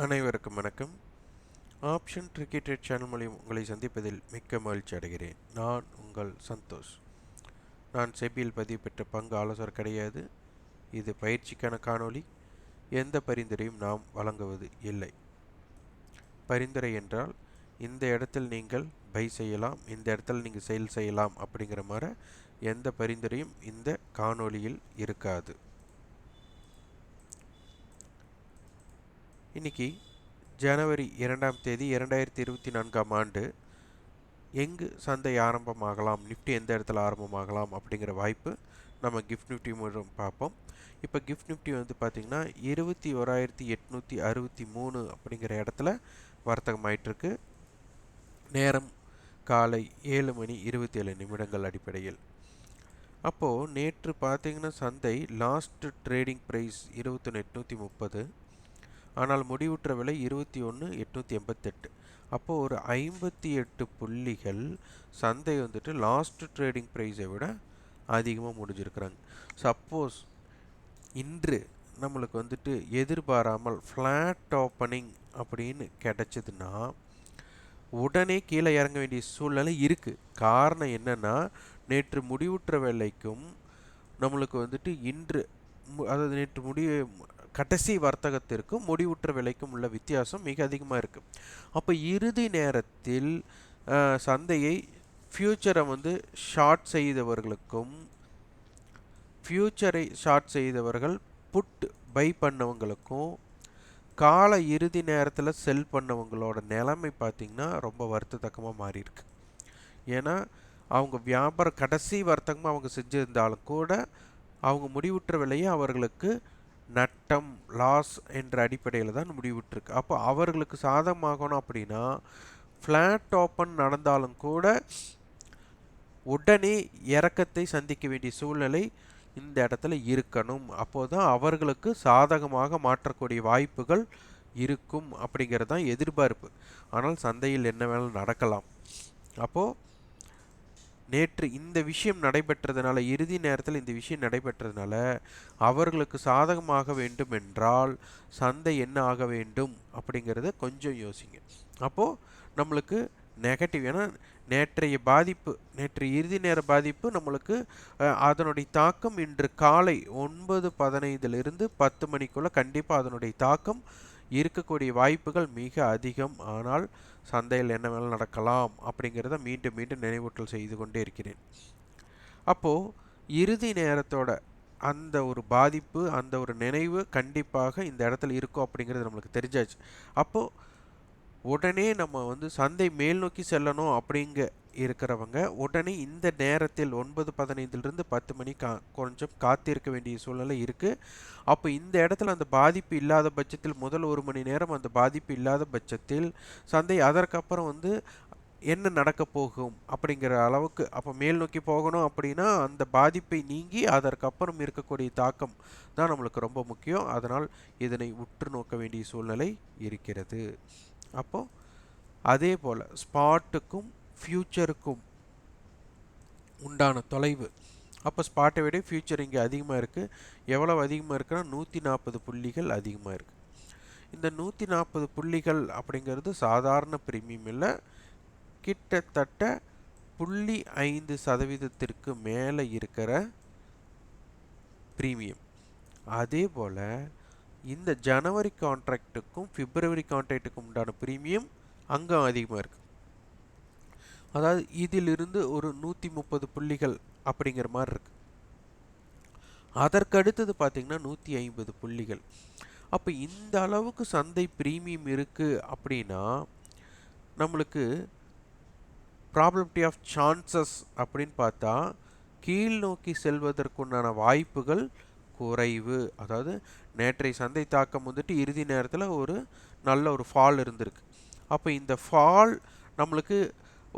அனைவருக்கும் வணக்கம். Option cricket channel மூலியம் உங்களை சந்திப்பதில் மிக்க மகிழ்ச்சி அடைகிறேன். நான் உங்கள் சந்தோஷ். நான் செபியில் பதிவு பெற்ற பங்கு ஆலோசகர் கிடையாது. இது பயிற்சிக்கான காணொளி. எந்த பரிந்துரையும் நாம் வழங்குவது இல்லை. பரிந்துரை என்றால் இந்த இடத்தில் நீங்கள் பை செய்யலாம், இந்த இடத்துல நீங்கள் சேல் செய்யலாம் அப்படிங்கிற மாதிரி எந்த பரிந்துரையும் இந்த காணொளியில் இருக்காது. இன்னைக்கு ஜனவரி 2ஆம் தேதி 2024ஆம் ஆண்டு எங்கு சந்தை ஆரம்பமாகலாம், நிஃப்டி எந்த இடத்துல ஆரம்பமாகலாம் அப்படிங்கிற வாய்ப்பு நம்ம கிஃப்ட் நிஃப்டி மூலம் பார்ப்போம். இப்போ கிஃப்ட் நிஃப்டி வந்து பார்த்திங்கன்னா 21,863 அப்படிங்கிற இடத்துல வர்த்தகம் ஆயிட்டிருக்கு. நேரம் காலை 7:27 அடிப்படையில். அப்போது நேற்று பார்த்திங்கன்னா சந்தை லாஸ்ட் ட்ரேடிங் ப்ரைஸ் 21,830, ஆனால் முடிவுற்ற விலை 21,888. அப்போது ஒரு 58 புள்ளிகள் சந்தை வந்துட்டு லாஸ்ட் ட்ரேடிங் ப்ரைஸை விட அதிகமாக முடிஞ்சிருக்கிறாங்க. சப்போஸ் இன்று நம்மளுக்கு வந்துட்டு எதிர்பாராமல் ஃப்ளாட் ஓப்பனிங் அப்படின்னு கிடைச்சதுன்னா உடனே கீழே இறங்க வேண்டிய சூழ்நிலை இருக்குது. காரணம் என்னென்னா, நேற்று முடிவுற்ற விலைக்கும் நம்மளுக்கு வந்துட்டு இன்று அதாவது நேற்று கடைசி வர்த்தகத்திற்கும் முடிவுற்ற விலைக்கும் உள்ள வித்தியாசம் மிக அதிகமாக இருக்குது. அப்போ இறுதி நேரத்தில் சந்தையை ஃப்யூச்சரை வந்து ஷார்ட் செய்தவர்களுக்கும் ஃப்யூச்சரை ஷார்ட் செய்தவர்கள் புட் பை பண்ணவங்களுக்கும் கால இறுதி நேரத்தில் செல் பண்ணவங்களோட நிலைமை பார்த்திங்கன்னா ரொம்ப வருத்தத்தக்கமாக மாறியிருக்கு. ஏன்னா அவங்க வியாபாரம் கடைசி வர்த்தகமாக அவங்க செஞ்சுருந்தாலும் கூட அவங்க முடிவுற்ற விலையை அவர்களுக்கு நட்டம் லாஸ் என்ற அடிப்படையில் தான் முடிவுற்றிருக்கு. அப்போ அவர்களுக்கு சாதகமாகணும் அப்படின்னா ஃப்ளாட் ஓப்பன் நடந்தாலும் கூட உடனே இறக்கத்தை சந்திக்க வேண்டிய சூழ்நிலை இந்த இடத்துல இருக்கணும். அப்போது தான் அவர்களுக்கு சாதகமாக மாற்றக்கூடிய வாய்ப்புகள் இருக்கும் அப்படிங்கிறது தான் எதிர்பார்ப்பு. ஆனால் சந்தையில் என்ன வேணாலும் நடக்கலாம். அப்போது நேற்று இந்த விஷயம் நடைபெற்றதுனால, இறுதி நேரத்தில் இந்த விஷயம் நடைபெற்றதுனால அவர்களுக்கு சாதகமாக வேண்டும் என்றால் சந்தை என்ன ஆக வேண்டும் அப்படிங்கிறத கொஞ்சம் யோசிங்க. அப்போது நம்மளுக்கு நெகட்டிவ், ஏன்னா நேற்றைய பாதிப்பு, நேற்று இறுதி நேர பாதிப்பு நம்மளுக்கு அதனுடைய தாக்கம் இன்று காலை 9:15 10 மணிக்குள்ளே கண்டிப்பாக அதனுடைய தாக்கம் இருக்கக்கூடிய வாய்ப்புகள் மிக அதிகம். ஆனால் சந்தையில் என்ன வேணாலும் நடக்கலாம் அப்படிங்கிறத மீண்டும் மீண்டும் நினைவூட்டல் செய்து கொண்டே இருக்கிறேன். அப்போது இறுதி நேரத்தோட அந்த ஒரு பாதிப்பு, அந்த ஒரு நினைவு கண்டிப்பாக இந்த இடத்துல இருக்கும் அப்படிங்கிறது நம்மளுக்கு தெரிஞ்சாச்சு. அப்போது உடனே நம்ம வந்து சந்தை மேல் நோக்கி செல்லணும் அப்படிங்க இருக்கிறவங்க உடனே இந்த நேரத்தில் 9:15 10 மணி கொஞ்சம் காத்திருக்க வேண்டிய சூழ்நிலை இருக்குது. அப்போ இந்த இடத்துல அந்த பாதிப்பு இல்லாத பட்சத்தில், முதல் 1 மணி நேரம் அந்த பாதிப்பு இல்லாத பட்சத்தில் சந்தை அதற்கப்புறம் வந்து என்ன நடக்க போகும் அப்படிங்கிற அளவுக்கு, அப்போ மேல் நோக்கி போகணும் அப்படின்னா அந்த பாதிப்பை நீங்கி அதற்கப்புறம் இருக்கக்கூடிய தாக்கம் தான் நம்மளுக்கு ரொம்ப முக்கியம். அதனால் இதனை உற்று நோக்க வேண்டிய சூழ்நிலை இருக்கிறது. அப்போது அதே போல் ஸ்பாட்டுக்கும் ஃப்யூச்சருக்கும் உண்டான தொலைவு, அப்போ ஸ்பாட்டை விட ஃப்யூச்சர் இங்கே அதிகமாக இருக்குது. எவ்வளவு அதிகமாக இருக்குன்னா 140 புள்ளிகள் அதிகமாக இருக்குது. இந்த 140 புள்ளிகள் அப்படிங்கிறது சாதாரண பிரீமியம் இல்லை, கிட்டத்தட்ட 0.5% மேலே இருக்கிற பிரீமியம். அதே போல் இந்த ஜனவரி கான்ட்ராக்டுக்கும் பிப்ரவரி கான்ட்ராக்டுக்கும் உண்டான பிரீமியம் அங்கே அதிகமாக இருக்குது. அதாவது இதிலிருந்து ஒரு 130 புள்ளிகள் அப்படிங்கிற மாதிரி இருக்குது. அதற்கு அடுத்தது பார்த்திங்கன்னா 150 புள்ளிகள். அப்போ இந்த அளவுக்கு சந்தை பிரீமியம் இருக்குது அப்படின்னா நம்மளுக்கு ப்ராபபிலிட்டி ஆஃப் சான்சஸ் அப்படின்னு பார்த்தா கீழ் நோக்கி செல்வதற்குண்டான வாய்ப்புகள் குறைவு. அதாவது நேற்றைய சந்தை தாக்கம் வந்துட்டு இறுதி நேரத்தில் ஒரு நல்ல ஒரு ஃபால் இருந்திருக்கு. அப்போ இந்த ஃபால் நம்மளுக்கு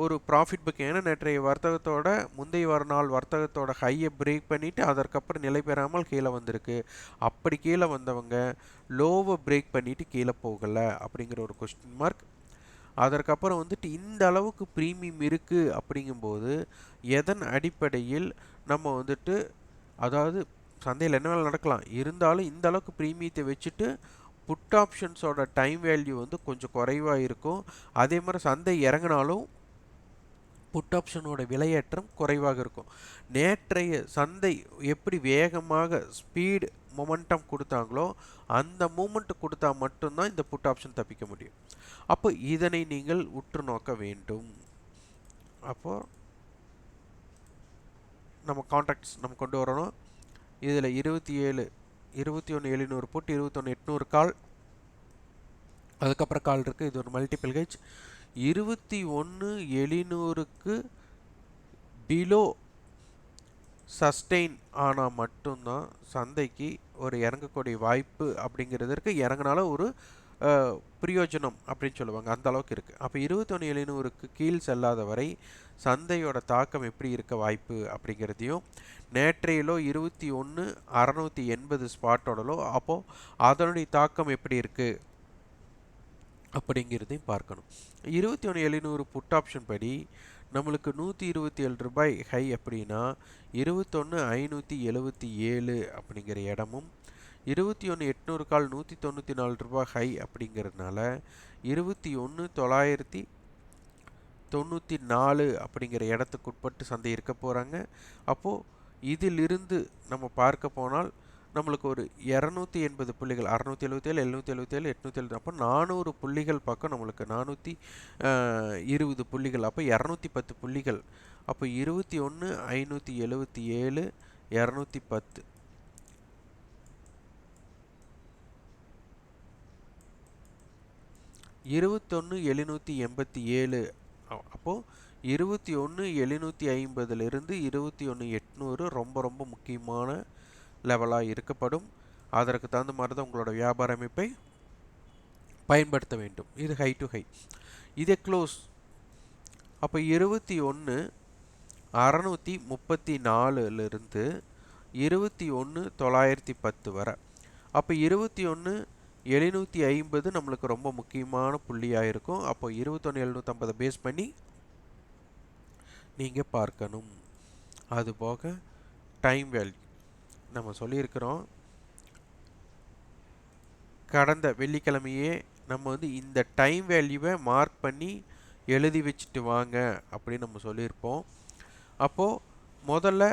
ஒரு ப்ராஃபிட் புக், ஏன்னா நேற்றைய வர்த்தகத்தோட முந்தைய நாள் வர்த்தகத்தோட ஹையை பிரேக் பண்ணிவிட்டு அதற்கப்புறம் நிலை பெறாமல் கீழே வந்திருக்கு. அப்படி கீழே வந்தவங்க லோவை பிரேக் பண்ணிவிட்டு கீழே போகலை அப்படிங்கிற ஒரு கொஸ்டின் மார்க். அதற்கப்புறம் வந்துட்டு இந்த அளவுக்கு ப்ரீமியம் இருக்குது அப்படிங்கும்போது எதன் அடிப்படையில் நம்ம வந்துட்டு, அதாவது சந்தையில் என்ன வேலை நடக்கலாம் இருந்தாலும் இந்த அளவுக்கு ப்ரீமியத்தை வச்சுட்டு புட் ஆப்ஷன்ஸோட டைம் வேல்யூ வந்து கொஞ்சம் குறைவாக இருக்கும். அதே மாதிரி சந்தை இறங்கினாலும் புட் ஆப்ஷனோட விலையேற்றம் குறைவாக இருக்கும். நேற்றைய சந்தை எப்படி வேகமாக ஸ்பீடு மொமெண்டம் கொடுத்தாங்களோ அந்த மூமெண்ட் கொடுத்தா மட்டும்தான் இந்த புட் ஆப்ஷன் தப்பிக்க முடியும். அப்போ இதனை நீங்கள் உற்று நோக்க வேண்டும். அப்போ நம்ம கான்ட்ராக்ட்ஸ் நம்ம கொண்டு வரணும். இதில் 21,700 புட், 21,800 கால், அதுக்கப்புறம் கால் இருக்குது. இது ஒரு மல்டிபிள் ஹெட்ஜ். 21,700க்கு பிலோ சஸ்டெயின் ஆனால் மட்டும்தான் சந்தைக்கு ஒரு இறங்கக்கூடிய வாய்ப்பு அப்படிங்கிறது இருக்குது. இறங்கினாலும் ஒரு பிரயோஜனம் அப்படின்னு சொல்லுவாங்க, அந்த அளவுக்கு இருக்குது. அப்போ 21,700க்கு கீழ் செல்லாத வரை சந்தையோட தாக்கம் எப்படி இருக்க வாய்ப்பு அப்படிங்கிறதையும், நேற்றையிலோ 21,680 ஸ்பாட்டோடலோ அப்போது அதனுடைய தாக்கம் எப்படி இருக்குது அப்படிங்கிறதையும் பார்க்கணும். 21,700 புட் ஆப்ஷன் படி நம்மளுக்கு 127 ரூபாய் ஹை அப்படின்னா 21,577 அப்படிங்கிற இடமும், 21,800 கால் 194 ரூபாய் ஹை அப்படிங்கிறதுனால 21,994 அப்படிங்கிற இடத்துக்கு உட்பட்டு சந்தை இருக்க போகிறாங்க. அப்போது இதிலிருந்து நம்ம பார்க்க போனால் நம்மளுக்கு ஒரு 280 புள்ளிகள், 677, 777, 870, அப்போ 400 புள்ளிகள் பக்கம் நம்மளுக்கு 420 புள்ளிகள், அப்போ 210 புள்ளிகள். அப்போ 21,577, 210, $21,787. அப்போது 21,750லிருந்து 21,800 ரொம்ப ரொம்ப முக்கியமான லெவலாக இருக்கப்படும். அதற்கு தகுந்த மாதிரி தான் உங்களோட வியாபார அமைப்பை பயன்படுத்த வேண்டும். இது ஹை டு ஹை. இதே க்ளோஸ் அப்போ 21,634லிருந்து 21,910 வரை. அப்போ 21,750 நம்மளுக்கு ரொம்ப முக்கியமான புள்ளியாக இருக்கும். அப்போ 21,750 பேஸ் பண்ணி நீங்கள் பார்க்கணும். அதுபோக டைம் வேல்யூ நம்ம சொல்லியிருக்கிறோம். கடந்த வெள்ளிக்கிழமையே நம்ம வந்து இந்த டைம் வேல்யூவை மார்க் பண்ணி எழுதி வச்சுட்டு வாங்க அப்படின்னு நம்ம சொல்லியிருப்போம். அப்போது முதல்ல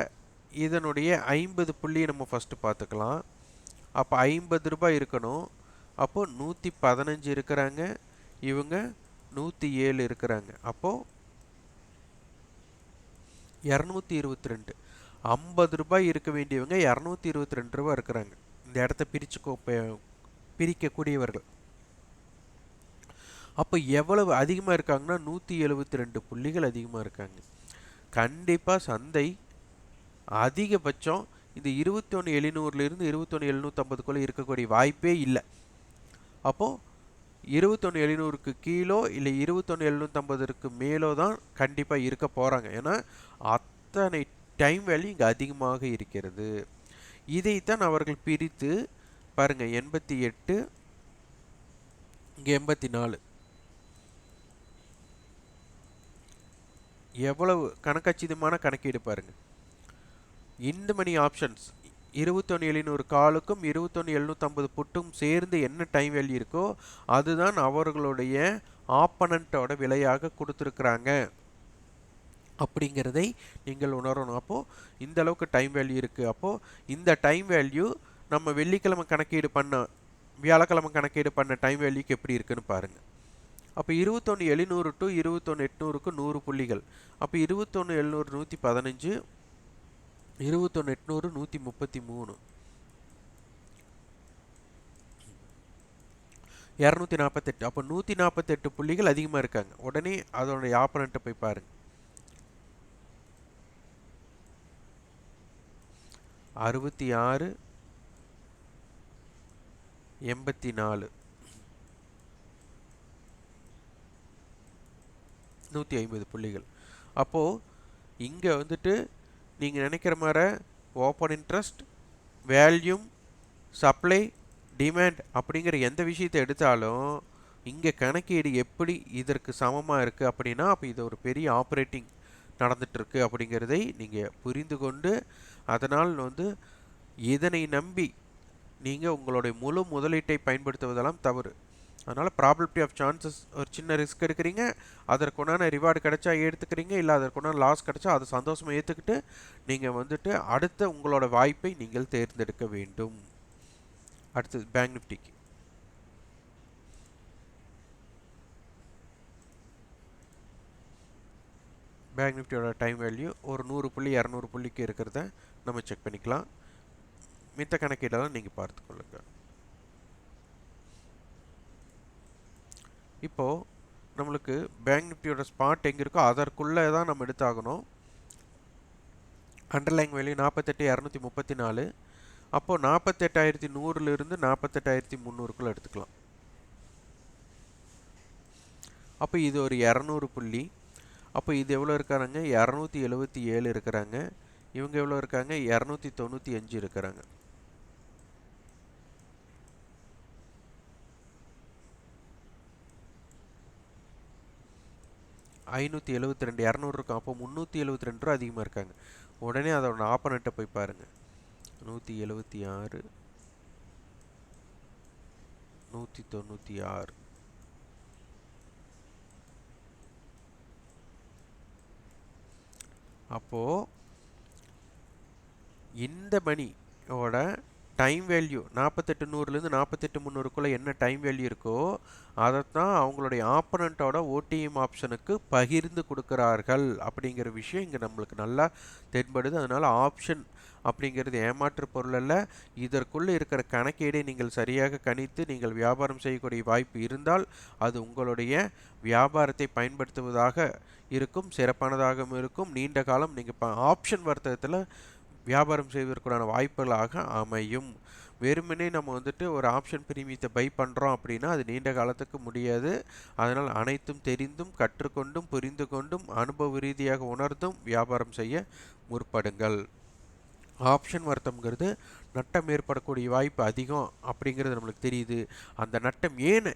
இதனுடைய 50 புள்ளியை நம்ம ஃபஸ்ட்டு பார்த்துக்கலாம். அப்போ 50 ரூபாய் இருக்கணும். அப்போது 115 இருக்கிறாங்க, இவங்க 107 இருக்கிறாங்க. அப்போது 222, 50 ரூபாய் இருக்க வேண்டியவங்க 222 ரூபாய் இருக்கிறாங்க. இந்த இடத்த பிரிக்கக்கூடியவர்கள். அப்போ எவ்வளவு அதிகமாக இருக்காங்கன்னா 172 புள்ளிகள் அதிகமாக இருக்காங்க. கண்டிப்பாக சந்தை அதிகபட்சம் இந்த 21,700லிருந்து 21,750க்குள்ளே இருக்கக்கூடிய வாய்ப்பே இல்லை. அப்போது 21,700க்கு கீழோ இல்லை 21,750க்கு மேலோ தான் கண்டிப்பாக இருக்க போகிறாங்க. ஏன்னா அத்தனை டைம் வேல்யூ இங்கே அதிகமாக இருக்கிறது. இதைத்தான் அவர்கள் பிரித்து பாருங்கள், 88, இங்கே 84, எவ்வளவு கணக்கச்சிதமான கணக்கீடு பாருங்கள். இந்த மணி ஆப்ஷன்ஸ் 21,700 காலுக்கும் 21,750 புட்டும் சேர்ந்து என்ன டைம் வேல்யூ இருக்கோ அதுதான் அவர்களுடைய ஆப்பனண்ட்டோட விலையாக கொடுத்துருக்குறாங்க அப்படிங்கிறதை நீங்கள் உணரணும். அப்போது இந்த அளவுக்கு டைம் வேல்யூ இருக்குது. அப்போது இந்த டைம் வேல்யூ நம்ம வெள்ளிக்கிழமை கணக்கீடு பண்ண, வியாழக்கிழமை கணக்கீடு பண்ண டைம் வேல்யூக்கு எப்படி இருக்குன்னு பாருங்கள். அப்போ 21,700 டு 21,800க்கு 100 புள்ளிகள். அப்போ 21,700 115, 21,800 133, 248. அப்போ 148 புள்ளிகள் அதிகமாக இருக்காங்க. உடனே அதோடைய ஆப்பனண்ட்டை போய் பாருங்க. 66, 84, 150 புள்ளிகள். அப்போது இங்கே வந்துட்டு நீங்கள் நினைக்கிற மாதிரி ஓப்பன் இன்ட்ரெஸ்ட், வேல்யூம், சப்ளை, டிமாண்ட் அப்படிங்கிற எந்த விஷயத்தை எடுத்தாலும் இங்கே கணக்கீடு எப்படி இதற்கு சமமாக இருக்குது அப்படின்னா, அப்போ இது ஒரு பெரிய ஆப்ரேட்டிங் நடந்துகிட்ருக்கு அப்படிங்கிறதை நீங்கள் புரிந்து கொண்டு, அதனால் வந்து இதனை நம்பி நீங்கள் உங்களுடைய முழு முதலீட்டை பயன்படுத்துவதெல்லாம் தவறு. அதனால் ப்ராபபிலிட்டி ஆஃப் சான்சஸ் ஒரு சின்ன ரிஸ்க் எடுக்கிறீங்க, அதற்குண்டான ரிவார்டு கிடைச்சா எடுத்துக்கிறீங்க, இல்லை அதற்குண்டான லாஸ் கிடைச்சா அதை சந்தோஷமாக ஏற்றுக்கிட்டு நீங்கள் வந்துட்டு அடுத்த உங்களோட வாய்ப்பை நீங்கள் தேர்ந்தெடுக்க வேண்டும். அடுத்தது பேங்க் நிஃப்டிக்கு. பேங்க் நிஃப்டியோட டைம் வேல்யூ ஒரு 100 புள்ளி 200 புள்ளிக்கு இருக்கிறத நம்ம செக் பண்ணிக்கலாம். மித்த கணக்கீடெல்லாம் நீங்கள் பார்த்துக்கொள்ளுங்க. இப்போது நம்மளுக்கு பேங்க் நிஃப்டியோட ஸ்பாட் எங்கே இருக்கோ அதற்குள்ளே தான் நம்ம எடுத்தாகணும். Underlying value 48,234. அப்போது 48,100லிருந்து 48,300க்குள்ளே எடுத்துக்கலாம். அப்போ இது ஒரு 200 புள்ளி. அப்போ இது எவ்வளோ இருக்காங்க? 277 இருக்கிறாங்க. இவங்க எவ்வளோ இருக்காங்க? 295 இருக்கிறாங்க. $572 200 இருக்கும். அப்போ 372 ரூபா அதிகமாக இருக்காங்க. உடனே அதோட ஆப்பனண்ட்டை போய் பாருங்கள். 176, 196. அப்போது இந்த மணியோட டைம் வேல்யூ 48,100லேருந்து 48,300க்குள்ளே என்ன டைம் வேல்யூ இருக்கோ அதைத்தான் அவங்களுடைய ஆப்பனண்ட்டோட ஓடிஎம் ஆப்ஷனுக்கு பகிர்ந்து கொடுக்குறார்கள் அப்படிங்கிற விஷயம் இங்கே நம்மளுக்கு நல்லா தென்படுது. அதனால் ஆப்ஷன் அப்படிங்கிறது ஏமாற்று பொருள் அல்ல. இதற்குள்ளே இருக்கிற கணக்கீடை நீங்கள் சரியாக கணித்து நீங்கள் வியாபாரம் செய்யக்கூடிய வாய்ப்பு இருந்தால் அது உங்களுடைய வியாபாரத்தை பயன்படுத்துவதாக இருக்கும், சிறப்பானதாகவும் இருக்கும். நீண்ட காலம் நீங்கள் ஆப்ஷன் வர்த்தகத்தில் வியாபாரம் செய்வதற்குண்டான வாய்ப்புகளாக அமையும். வெறுமனே நம்ம வந்துட்டு ஒரு ஆப்ஷன் பிரீமியத்தை பை பண்ணுறோம் அப்படின்னா அது நீண்ட காலத்துக்கு முடியாது. அதனால் அனைத்தும் தெரிந்தும் கற்றுக்கொண்டும் புரிந்து கொண்டும் அனுபவ ரீதியாக உணர்ந்தும் வியாபாரம் செய்ய முற்படுங்கள். ஆப்ஷன் வர்த்தகம்ங்கிறது நட்டம் ஏற்படக்கூடிய வாய்ப்பு அதிகம் அப்படிங்கிறது நம்மளுக்கு தெரியுது. அந்த நட்டம் ஏன்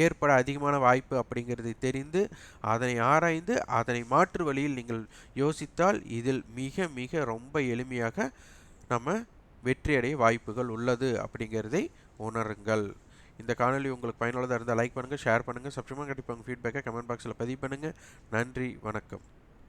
ஏற்பட அதிகமான வாய்ப்பு அப்படிங்கிறதை தெரிந்து அதனை ஆராய்ந்து அதனை மாற்று வழியில் நீங்கள் யோசித்தால் இதில் மிக மிக ரொம்ப எளிமையாக நம்ம வெற்றியடைய வாய்ப்புகள் உள்ளது அப்படிங்கிறதை உணருங்கள். இந்த காணொலி உங்களுக்கு பயனுள்ளதாக இருந்தால் லைக் பண்ணுங்கள், ஷேர் பண்ணுங்கள், சப்ஸ்கிரைப் பண்ணுங்கள். கண்டிப்பாக உங்கள் ஃபீட்பேக்கை கமெண்ட் பாக்ஸில் பதிவு பண்ணுங்கள். நன்றி, வணக்கம்.